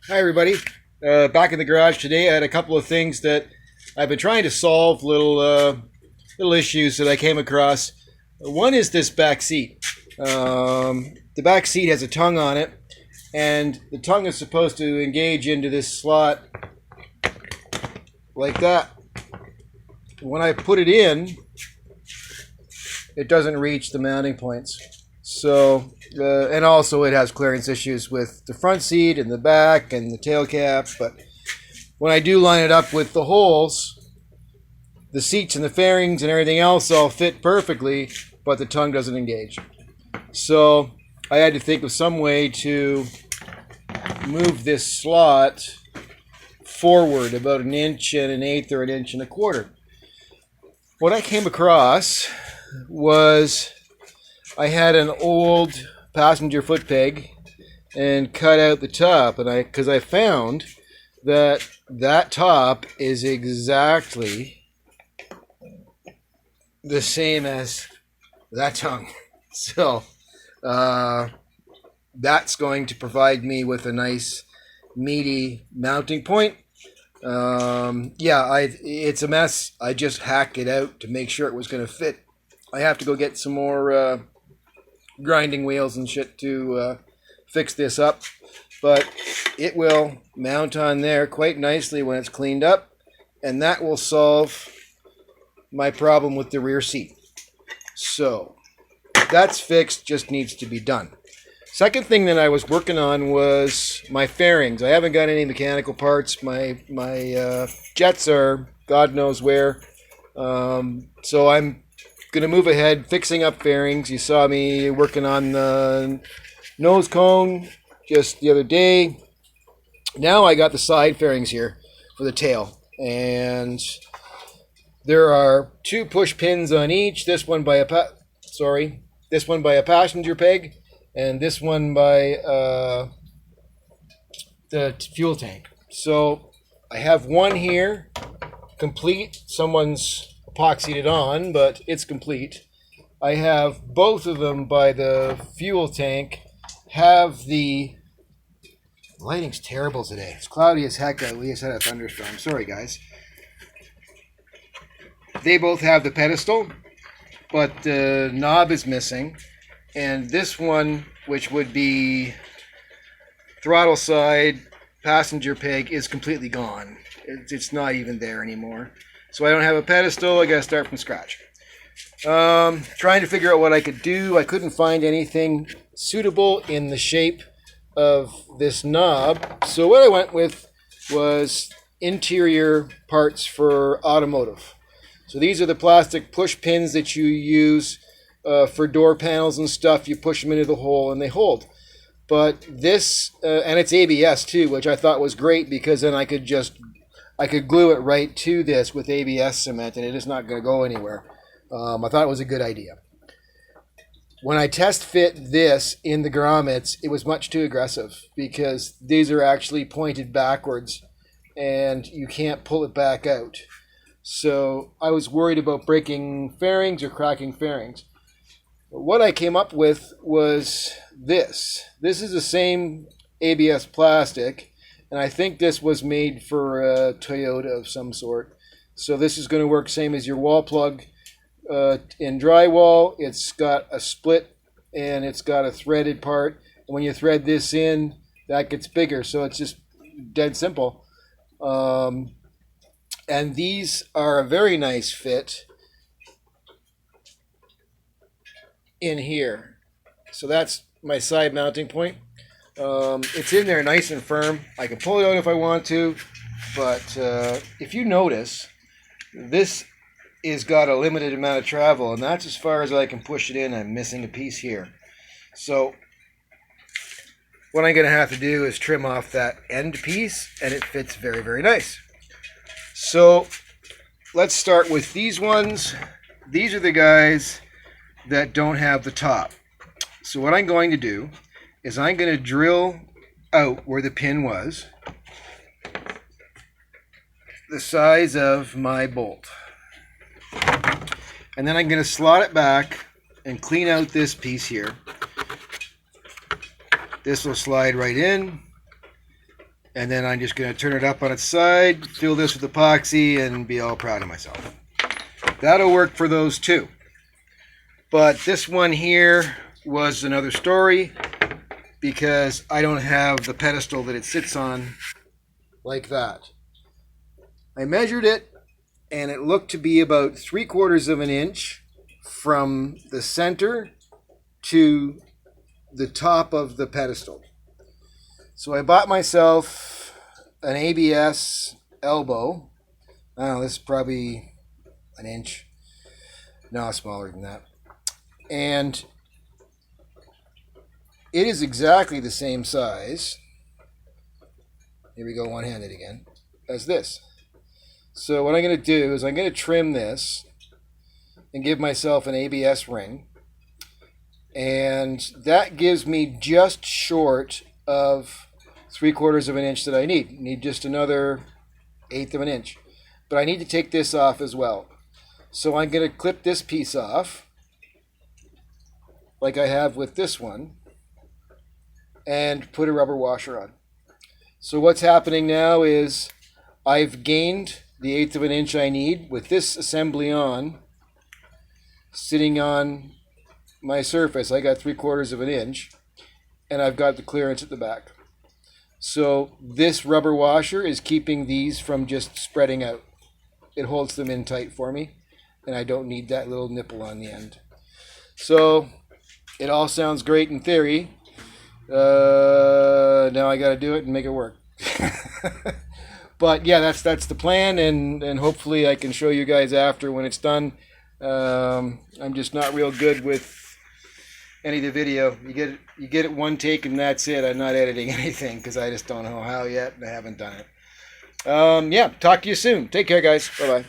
Hi everybody. Back in the garage today. I had a couple of things that I've been trying to solve, little issues that I came across. One is this back seat. The back seat has a tongue on it, and the tongue is supposed to engage into this slot like that. When I put it in, it doesn't reach the mounting points. So, and also it has clearance issues with the front seat and the back and the tail cap. But when I do line it up with the holes, the seats and the fairings and everything else all fit perfectly, but the tongue doesn't engage. So I had to think of some way to move this slot forward about 1.125 or 1.25 inches. What I came across was I had an old passenger foot peg and cut out the top, and because I found that that top is exactly the same as that tongue. So that's going to provide me with a nice meaty mounting point. It's a mess. I just hacked it out to make sure it was going to fit. I have to go get some more grinding wheels and shit to fix this up, but it will mount on there quite nicely when it's cleaned up, and that will solve my problem with the rear seat. So that's fixed, just needs to be done. Second thing that I was working on was my fairings. I haven't got any mechanical parts. My jets are God knows where, so I'm gonna move ahead fixing up fairings. You saw me working on the nose cone just the other day. Now I got the side fairings here for the tail, and there are 2 push pins on each. This one by a passenger peg, and this one by the fuel tank. So I have one here complete. Someone's epoxied it on, but it's complete. I have both of them by the fuel tank. The lighting's terrible today. It's cloudy as heck out. We just had a thunderstorm. Sorry, guys. They both have the pedestal, but the knob is missing. And this one, which would be throttle side, passenger peg, is completely gone. It's not even there anymore. So I don't have a pedestal. I got to start from scratch. Trying to figure out what I could do. I couldn't find anything suitable in the shape of this knob. So what I went with was interior parts for automotive. So these are the plastic push pins that you use for door panels and stuff. You push them into the hole and they hold. But this, and it's ABS too, which I thought was great, because then I could glue it right to this with ABS cement, and it is not going to go anywhere. I thought it was a good idea. When I test fit this in the grommets, it was much too aggressive, because these are actually pointed backwards, and you can't pull it back out. So I was worried about breaking fairings or cracking fairings. But what I came up with was this. This is the same ABS plastic, and I think this was made for a Toyota of some sort. So this is going to work same as your wall plug in drywall. It's got a split and it's got a threaded part. And when you thread this in, that gets bigger. So it's just dead simple. And these are a very nice fit in here. So that's my side mounting point. It's in there nice and firm. I can pull it out if I want to, but if you notice, this is got a limited amount of travel, and that's as far as I can push it in. I'm missing a piece here. So what I'm going to have to do is trim off that end piece, and it fits very, very nice. So let's start with these ones. These are the guys that don't have the top. So what I'm going to do is I'm going to drill out where the pin was, the size of my bolt. And then I'm going to slot it back and clean out this piece here. This will slide right in. And then I'm just going to turn it up on its side, fill this with epoxy, and be all proud of myself. That'll work for those two. But this one here was another story because I don't have the pedestal that it sits on like that. I measured it, and it looked to be about 3/4 of an inch from the center to the top of the pedestal. So I bought myself an ABS elbow. Oh, this is probably an inch. No, smaller than that. And it is exactly the same size. Here we go, one-handed again, as this. So what I'm going to do is I'm going to trim this and give myself an ABS ring. And that gives me just short of 3/4 of an inch that I need. Need just another 1/8 of an inch. But I need to take this off as well. So I'm going to clip this piece off, like I have with this one, and put a rubber washer on. So what's happening now is I've gained the 1/8 of an inch I need with this assembly on, sitting on my surface. I got 3/4 of an inch, and I've got the clearance at the back. So this rubber washer is keeping these from just spreading out. It holds them in tight for me, and I don't need that little nipple on the end. So it all sounds great in theory. Now I got to do it and make it work. But yeah, that's the plan, and hopefully I can show you guys after when it's done. I'm just not real good with any of the video. You get it one take and that's it. I'm not editing anything because I just don't know how yet, and I haven't done it. Yeah, talk to you soon. Take care, guys. Bye-bye.